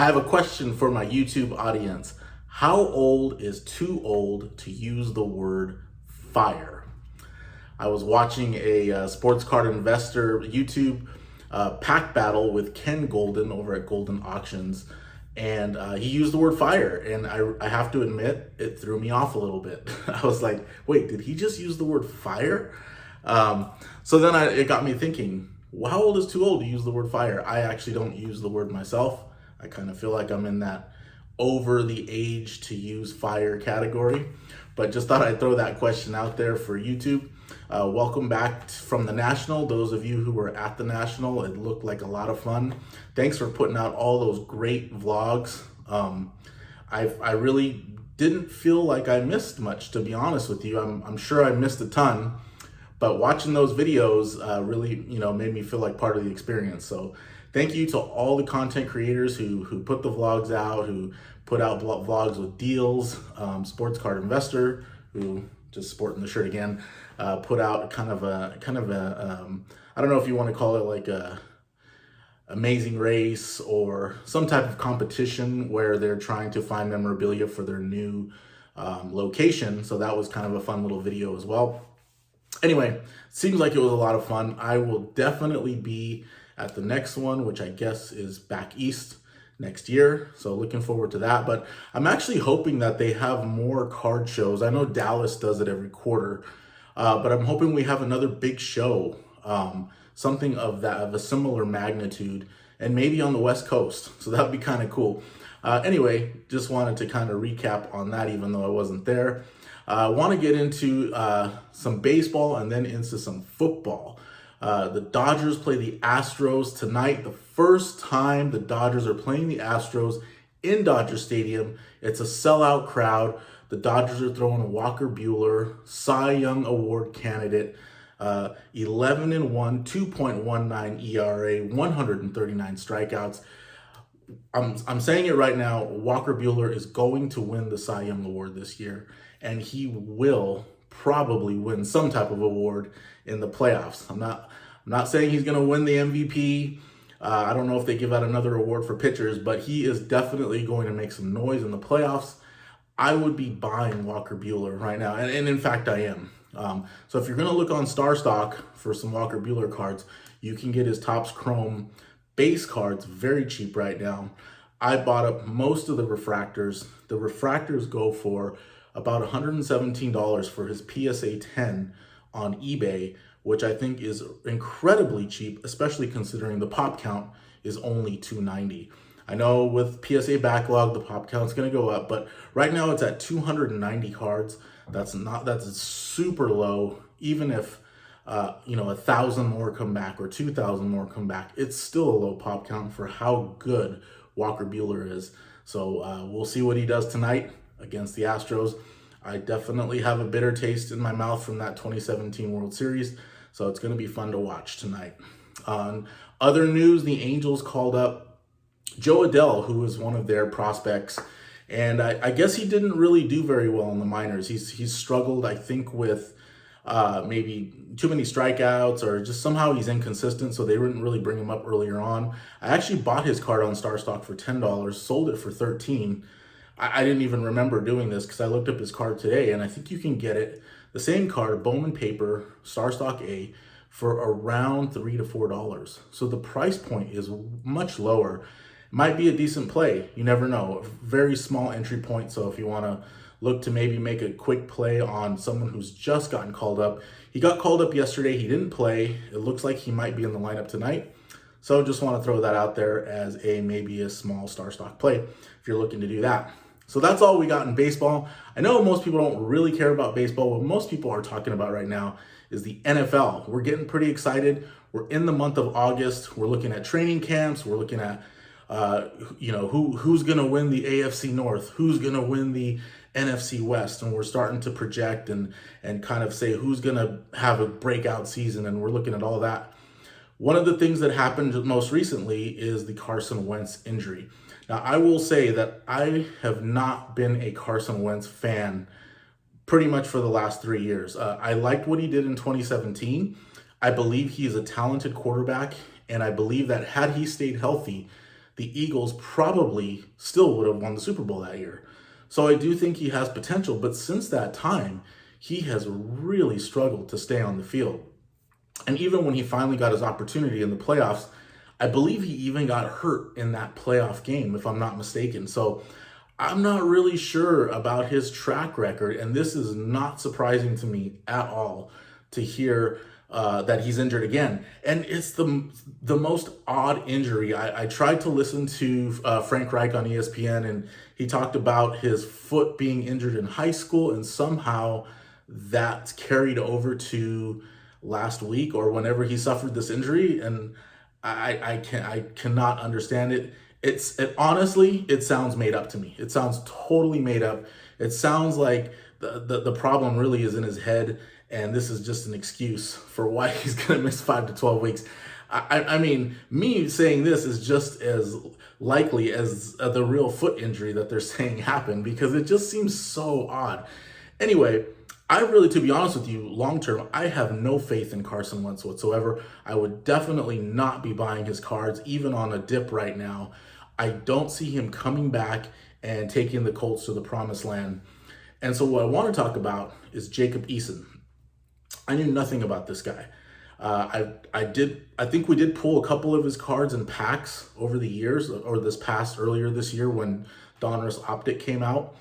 I have a question for my YouTube audience. How old is too old to use the word fire? I was watching a sports card investor YouTube pack battle with Ken Golden over at Golden Auctions, and he used the word fire, and I have to admit, it threw me off a little bit. I was like, wait, did he just use the word fire? So then it got me thinking, well, how old is too old to use the word fire? I actually don't use the word myself. I kind of feel like I'm in that over the age to use fire category, but just thought I'd throw that question out there for YouTube. Welcome back from the National. Those of you who were at the National, it looked like a lot of fun. Thanks for putting out all those great vlogs. I really didn't feel like I missed much, to be honest with you. I'm sure I missed a ton, but watching those videos really, made me feel like part of the experience. So thank you to all the content creators who put the vlogs out, who put out vlogs with deals. Sports Card Investor, who just sporting the shirt again, put out kind of a I don't know if you want to call it like a amazing race or some type of competition where they're trying to find memorabilia for their new location. So that was kind of a fun little video as well. Anyway, seems like it was a lot of fun. I will definitely be at the next one, which I guess is back east next year. So looking forward to that. But I'm actually hoping that they have more card shows. I know Dallas does it every quarter, but I'm hoping we have another big show, something of a similar magnitude, and maybe on the West Coast. So that would be kind of cool. Anyway, just wanted to kind of recap on that, even though I wasn't there. I want to get into some baseball and then into some football. The Dodgers play the Astros tonight. The first time the Dodgers are playing the Astros in Dodger Stadium. It's a sellout crowd. The Dodgers are throwing Walker Buehler, Cy Young Award candidate, 11-1, 2.19 ERA, 139 strikeouts. I'm saying it right now, Walker Buehler is going to win the Cy Young Award this year, and he will probably win some type of award in the playoffs. I'm not saying he's going to win the MVP. I don't know if they give out another award for pitchers, but he is definitely going to make some noise in the playoffs. I would be buying Walker Buehler right now, and in fact I am. So if you're going to look on Star Stock for some Walker Buehler cards, you can get his Topps Chrome base cards very cheap right now. I bought up most of the refractors. The refractors go for about $117 for his PSA 10 on eBay, which I think is incredibly cheap, especially considering the pop count is only 290. I know with PSA backlog, the pop count's going to go up, but right now it's at 290 cards. That's super low. Even if 1,000 more come back or 2,000 more come back, it's still a low pop count for how good Walker Buehler is. So we'll see what he does tonight against the Astros. I definitely have a bitter taste in my mouth from that 2017 World Series, so it's going to be fun to watch tonight. On other news, the Angels called up Joe Adell, who is one of their prospects, and I guess he didn't really do very well in the minors. He's struggled, I think, with maybe too many strikeouts, or just somehow he's inconsistent, so they didn't really bring him up earlier on. I actually bought his card on Star Stock for $10, sold it for $13. I didn't even remember doing this because I looked up his card today, and I think you can get it, the same card, Bowman paper, Star Stock A, for around $3 to $4. So the price point is much lower. Might be a decent play. You never know. A very small entry point. So if you want to look to maybe make a quick play on someone who's just gotten called up. He got called up yesterday. He didn't play. It looks like he might be in the lineup tonight. So just want to throw that out there as maybe a small Star Stock play if you're looking to do that. So that's all we got in baseball. I know most people don't really care about baseball. What most people are talking about right now is the NFL. We're getting pretty excited. We're in the month of August. We're looking at training camps. We're looking at, who's going to win the AFC North, who's going to win the NFC West, and we're starting to project and kind of say who's going to have a breakout season, and we're looking at all that. One of the things that happened most recently is the Carson Wentz injury. Now, I will say that I have not been a Carson Wentz fan pretty much for the last 3 years. I liked what he did in 2017. I believe he is a talented quarterback, and I believe that had he stayed healthy, the Eagles probably still would have won the Super Bowl that year. So I do think he has potential, but since that time, he has really struggled to stay on the field. And even when he finally got his opportunity in the playoffs, I believe he even got hurt in that playoff game, if I'm not mistaken. So I'm not really sure about his track record, and this is not surprising to me at all to hear that he's injured again. And it's the most odd injury. I tried to listen to Frank Reich on ESPN, and he talked about his foot being injured in high school, and somehow that's carried over to last week or whenever he suffered this injury, and I cannot understand it. Honestly, it sounds made up to me. It sounds totally made up. It sounds like the problem really is in his head, and this is just an excuse for why he's going to miss 5 to 12 weeks. I mean, me saying this is just as likely as the real foot injury that they're saying happened, because it just seems so odd. Anyway, I really, to be honest with you, long term, I have no faith in Carson Wentz whatsoever. I would definitely not be buying his cards, even on a dip right now. I don't see him coming back and taking the Colts to the promised land. And so what I want to talk about is Jacob Eason. I knew nothing about this guy. I think we did pull a couple of his cards in packs over the years, or earlier this year when Donruss Optic came out.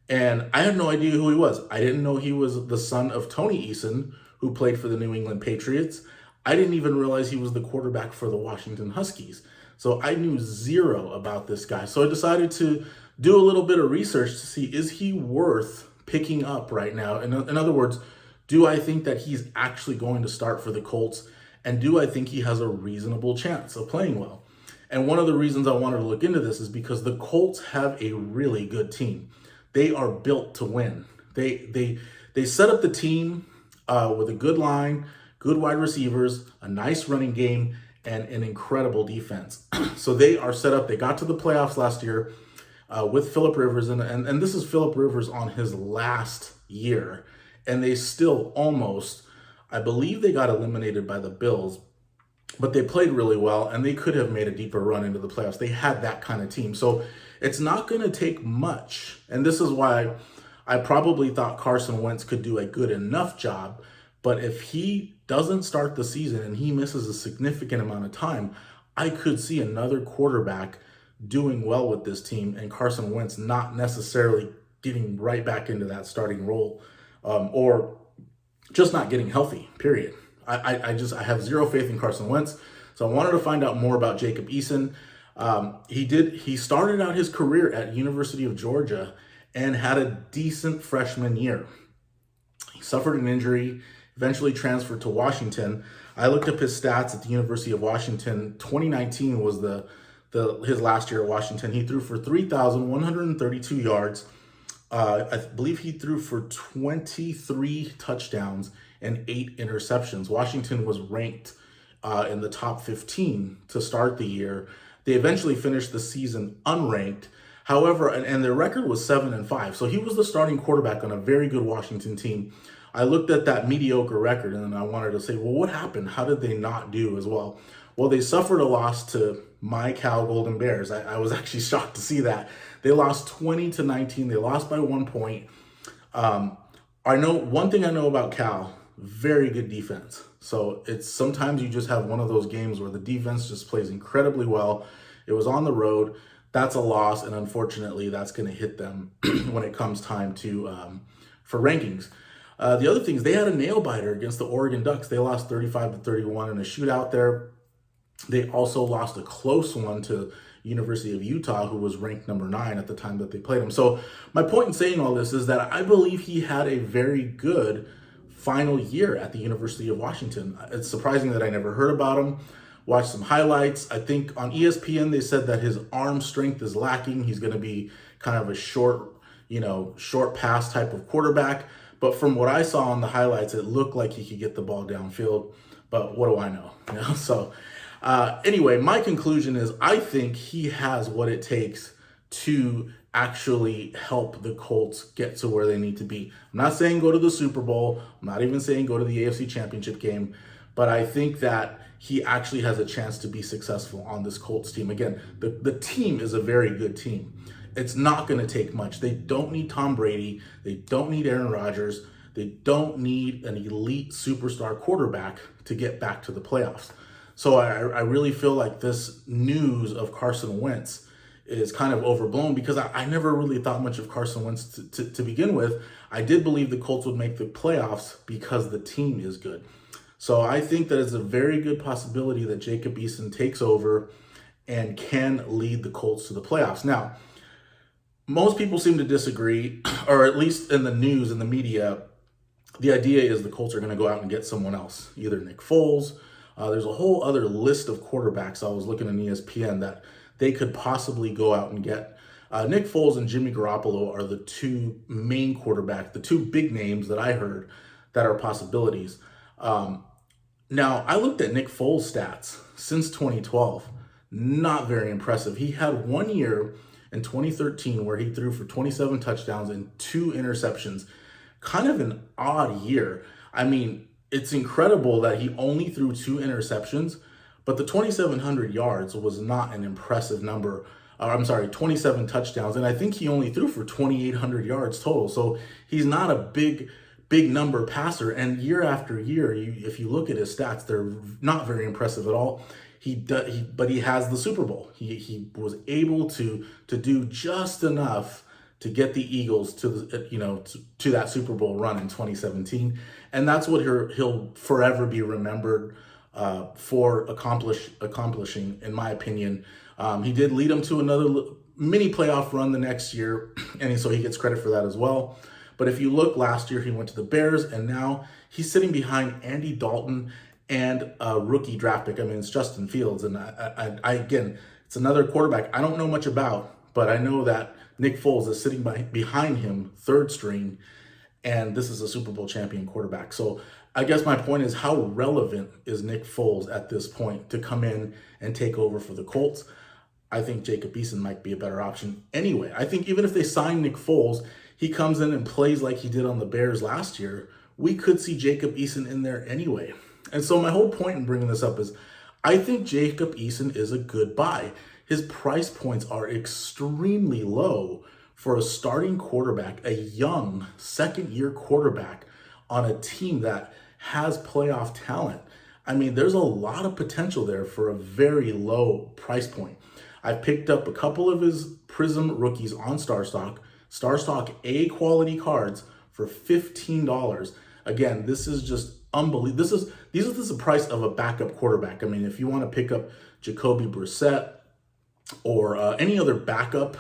And I had no idea who he was. I didn't know he was the son of Tony Eason, who played for the New England Patriots. I didn't even realize he was the quarterback for the Washington Huskies. So I knew zero about this guy. So I decided to do a little bit of research to see, is he worth picking up right now? In other words, do I think that he's actually going to start for the Colts? And do I think he has a reasonable chance of playing well? And one of the reasons I wanted to look into this is because the Colts have a really good team. They are built to win. They set up the team with a good line, good wide receivers, a nice running game, and an incredible defense. So they are set up. They got to the playoffs last year with Phillip Rivers, and this is Phillip Rivers on his last year. And they still almost, I believe they got eliminated by the Bills, but they played really well, and they could have made a deeper run into the playoffs. They had that kind of team. So it's not going to take much. And this is why I probably thought Carson Wentz could do a good enough job. But if he doesn't start the season and he misses a significant amount of time, I could see another quarterback doing well with this team and Carson Wentz not necessarily getting right back into that starting role, or just not getting healthy, period. I have zero faith in Carson Wentz. So I wanted to find out more about Jacob Eason. He started out his career at University of Georgia and had a decent freshman year. He suffered an injury, eventually transferred to Washington. I looked up his stats at the University of Washington. 2019 was his last year at Washington. He threw for 3,132 yards. I believe he threw for 23 touchdowns and 8 interceptions. Washington was ranked in the top 15 to start the year. They eventually finished the season unranked. However, and their record was 7-5. So he was the starting quarterback on a very good Washington team. I looked at that mediocre record and I wanted to say, well, what happened? How did they not do as well? Well, they suffered a loss to my Cal Golden Bears. I was actually shocked to see that. They lost 20-19. They lost by 1 point. I know one thing I know about Cal, very good defense. So it's sometimes you just have one of those games where the defense just plays incredibly well. It was on the road. That's a loss, and unfortunately, that's going to hit them when it comes time to for rankings. The other thing is they had a nail biter against the Oregon Ducks. They lost 35-31 in a shootout there. They also lost a close one to University of Utah, who was ranked number 9 at the time that they played him. So my point in saying all this is that I believe he had a very good final year at the University of Washington. It's surprising that I never heard about him. Watched some highlights. I think on ESPN they said that his arm strength is lacking. He's going to be kind of a short pass type of quarterback. But from what I saw on the highlights, it looked like he could get the ball downfield. But what do I know? So anyway, my conclusion is I think he has what it takes to actually help the Colts get to where they need to be. I'm not saying go to the Super Bowl. I'm not even saying go to the AFC Championship game. but I think that he actually has a chance to be successful on this Colts team. Again, the team is a very good team. It's not going to take much. They don't need Tom Brady. They don't need Aaron Rodgers. They don't need an elite superstar quarterback to get back to the playoffs. So I really feel like this news of Carson Wentz is kind of overblown, because I never really thought much of Carson Wentz to begin with. I did believe the Colts would make the playoffs because the team is good. So I think that it's a very good possibility that Jacob Eason takes over and can lead the Colts to the playoffs. Now, most people seem to disagree, or at least in the news and the media, the idea is the Colts are going to go out and get someone else, either Nick Foles. There's a whole other list of quarterbacks I was looking at ESPN that they could possibly go out and get. Nick Foles and Jimmy Garoppolo are the two main quarterbacks, the two big names that I heard that are possibilities. Now, I looked at Nick Foles' stats since 2012. Not very impressive. He had 1 year in 2013 where he threw for 27 touchdowns and 2 interceptions. Kind of an odd year. I mean, it's incredible that he only threw 2 interceptions, but the 2,700 yards was not an impressive number. 27 touchdowns, and I think he only threw for 2,800 yards total. So he's not a big number passer. And year after year, if you look at his stats, they're not very impressive at all. But he has the Super Bowl. He was able to do just enough to get the Eagles to that Super Bowl run in 2017, and that's what he'll forever be remembered for accomplishing, in my opinion. He did lead them to another mini playoff run the next year, and so he gets credit for that as well. But if you look, last year he went to the Bears, and now he's sitting behind Andy Dalton and a rookie draft pick. I mean, it's Justin Fields, and I again, it's another quarterback I don't know much about, but I know that Nick Foles is sitting behind him, third string, and this is a Super Bowl champion quarterback. So I guess my point is, how relevant is Nick Foles at this point to come in and take over for the Colts? I think Jacob Eason might be a better option anyway. I think even if they sign Nick Foles, he comes in and plays like he did on the Bears last year, we could see Jacob Eason in there anyway. And so my whole point in bringing this up is, I think Jacob Eason is a good buy. His price points are extremely low for a starting quarterback, a young second-year quarterback on a team that has playoff talent. I mean, there's a lot of potential there for a very low price point. I've picked up a couple of his Prism rookies on StarStock A quality cards for $15. Again, this is just unbelievable. This is the price of a backup quarterback. I mean, if you want to pick up Jacoby Brissett or any other backup,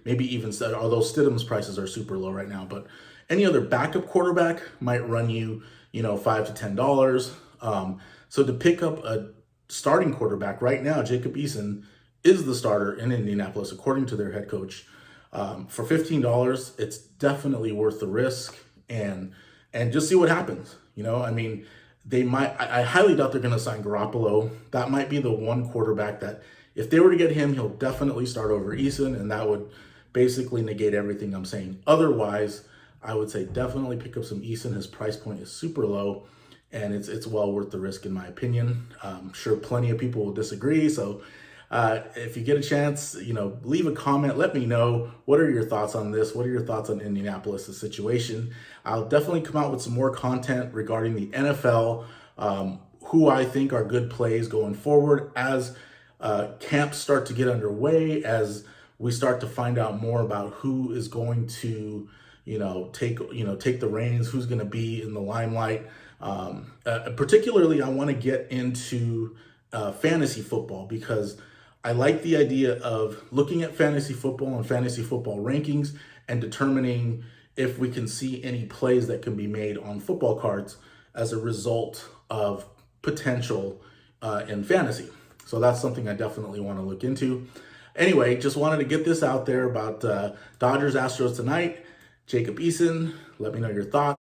maybe even, although Stidham's prices are super low right now, but any other backup quarterback might run you, $5 to $10. So to pick up a starting quarterback right now, Jacob Eason is the starter in Indianapolis, according to their head coach. For $15, it's definitely worth the risk, and just see what happens. I mean, I highly doubt they're going to sign Garoppolo. That might be the one quarterback that, if they were to get him, he'll definitely start over Eason, and that would basically negate everything I'm saying. Otherwise, I would say definitely pick up some Eason. His price point is super low, and it's well worth the risk, in my opinion. I'm sure plenty of people will disagree, so if you get a chance, leave a comment. Let me know, what are your thoughts on this? What are your thoughts on Indianapolis' situation? I'll definitely come out with some more content regarding the NFL, who I think are good plays going forward as camps start to get underway, as we start to find out more about who is going to, take the reins, who's going to be in the limelight. Particularly, I want to get into fantasy football, because I like the idea of looking at fantasy football and fantasy football rankings and determining if we can see any plays that can be made on football cards as a result of potential in fantasy. So that's something I definitely want to look into. Anyway, just wanted to get this out there about Dodgers Astros tonight. Jacob Eason, let me know your thoughts.